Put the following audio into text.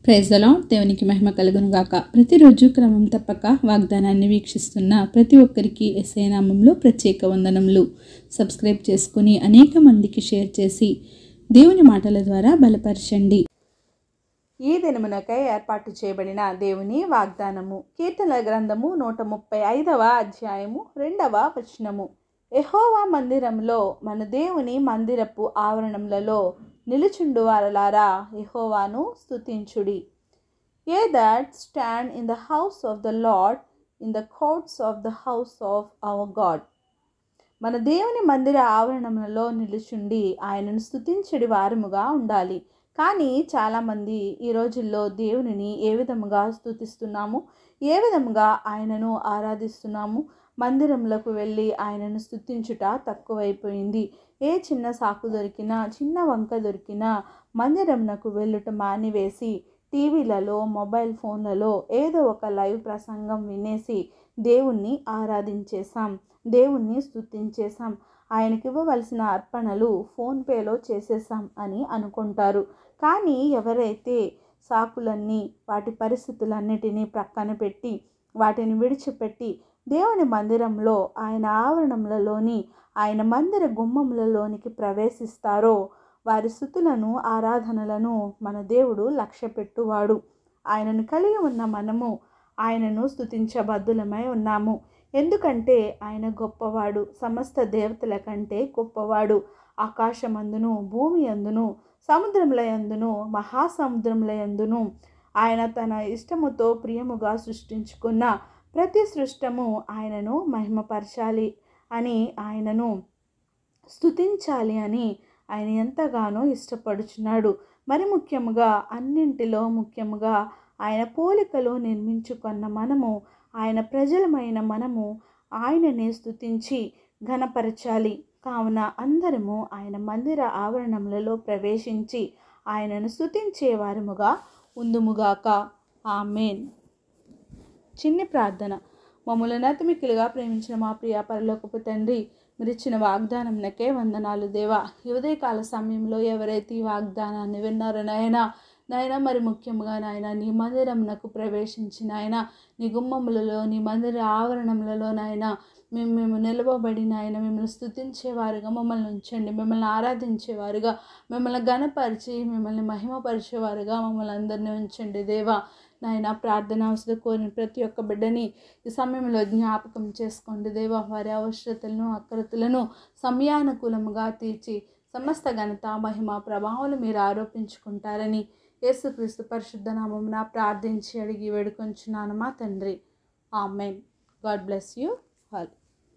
Praise the lord. దేవునికి మహిమ కలుగును గాక. ప్రతిరోజు క్రమం తప్పక వాగ్దానాన్ని వీక్షిస్తున్న ప్రతి ఒక్కరికి యేసయ్య నామములో ప్రత్యేక వందనములు. సబ్స్క్రైబ్ చేసుకుని అనేక మందికి షేర్ చేసి దేవుని మాటల ద్వారా బలపరచండి. ఈ దినమునకై ఏర్పాటు చేయబడిన దేవుని వాగ్దానము. కీర్తనల గ్రంథము 135వ అధ్యాయము 2వ వచనము. యెహోవా మందిరంలో, మన దేవుని మందిరపు ఆవరణములలో నిలుచుండు వారలారా యెహోవాను స్తుతించుడి. Ye that stand in the house of the Lord, in the courts of the house of our God. మన దేవుని మందిర ఆవరణములలో నిలుచుండి ఆయనను స్తుతించడి వారముగా ఉండాలి. కానీ చాలామంది ఈ రోజుల్లో దేవునిని ఏ విధముగా స్తుతిస్తున్నాము, ఏ విధముగా ఆయనను ఆరాధిస్తున్నాము? మందిరములకు వెళ్ళి ఆయనను స్తుతించుట తక్కువైపోయింది. ఏ చిన్న సాకు దొరికినా, చిన్న వంక దొరికినా మందిరమునకు వెళ్ళుట మానివేసి టీవీలలో, మొబైల్ ఫోన్లలో ఏదో ఒక లైవ్ ప్రసంగం వినేసి దేవుణ్ణి ఆరాధించేశాం, దేవుణ్ణి స్తుతించేశాం, ఆయనకి ఇవ్వవలసిన అర్పణలు ఫోన్పేలో చేసేసాం అని అనుకుంటారు. కానీ ఎవరైతే సాకులన్నీ, వాటి పరిస్థితులన్నిటినీ ప్రక్కన పెట్టి, వాటిని విడిచిపెట్టి దేవుని మందిరంలో, ఆయన ఆవరణములలోని, ఆయన మందిర గుమ్మములలోనికి ప్రవేశిస్తారో వారి స్తుతులను, ఆరాధనలను మన దేవుడు లక్ష్యపెట్టువాడు. ఆయనను కలిగి ఉన్న మనము ఆయనను స్తుతించబద్దులమై ఉన్నాము. ఎందుకంటే ఆయన గొప్పవాడు, సమస్త దేవతల కంటే గొప్పవాడు. ఆకాశమందును, భూమి అందును, సముద్రముల యందును, మహాసముద్రముల యందును ఆయన తన ఇష్టముతో ప్రియముగా సృష్టించుకున్న ప్రతి సృష్టము ఆయనను మహిమపరచాలి అని, ఆయనను స్తుతించాలి అని ఆయన ఎంతగానో ఇష్టపడుచున్నాడు. మరి ముఖ్యముగా, అన్నింటిలో ముఖ్యముగా ఆయన పోలికలో నిర్మించుకున్న మనము, ఆయన ప్రజలమైన మనము ఆయననే స్తుతించి ఘనపరచాలి. కావున అందరము ఆయన మందిర ఆవరణములలో ప్రవేశించి ఆయనను స్తుతించే వారముగా ఉందుముగాక. ఆమేన్. చిన్ని ప్రార్థన. మమ్మల్ని అతిమిక్కిలుగా ప్రేమించిన మా ప్రియ పరలోకపు తండ్రి, మీరిచ్చిన వాగ్దానంకే వందనాలు దేవా. ఈ ఉదయకాల సమయంలో ఎవరైతే ఈ వాగ్దానాన్ని విన్నారో నాయన మరి ముఖ్యంగా నాయన నీ మందిరమునకు ప్రవేశించిన ఆయన, నీ గుమ్మములలో, నీ మందిర ఆవరణములలో నాయన మేము నిలవబడి నాయన మిమ్మల్ని స్తుతించేవారుగా మమ్మల్ని ఉంచండి. మిమ్మల్ని ఆరాధించేవారుగా, మిమ్మల్ని ఘనపరిచి, మిమ్మల్ని మహిమపరిచేవారుగా మమ్మల్ని అందరినీ ఉంచండి దేవా. నాయన ప్రార్థన అవసరం కోరిన ప్రతి ఒక్క బిడ్డని ఈ సమయంలో జ్ఞాపకం చేసుకోండి దేవా. వారి అవసరతలను, అక్రతలను సమయానుకూలముగా తీర్చి సమస్త ఘనత, మహిమ, ప్రభావాలు మీరు ఆరోపించుకుంటారని యేసుక్రీస్తు పరిశుద్ధ నామమున ప్రార్థించి అడిగి వేడుకొంచున్నాను మా తండ్రి. ఆమేన్. God bless you all.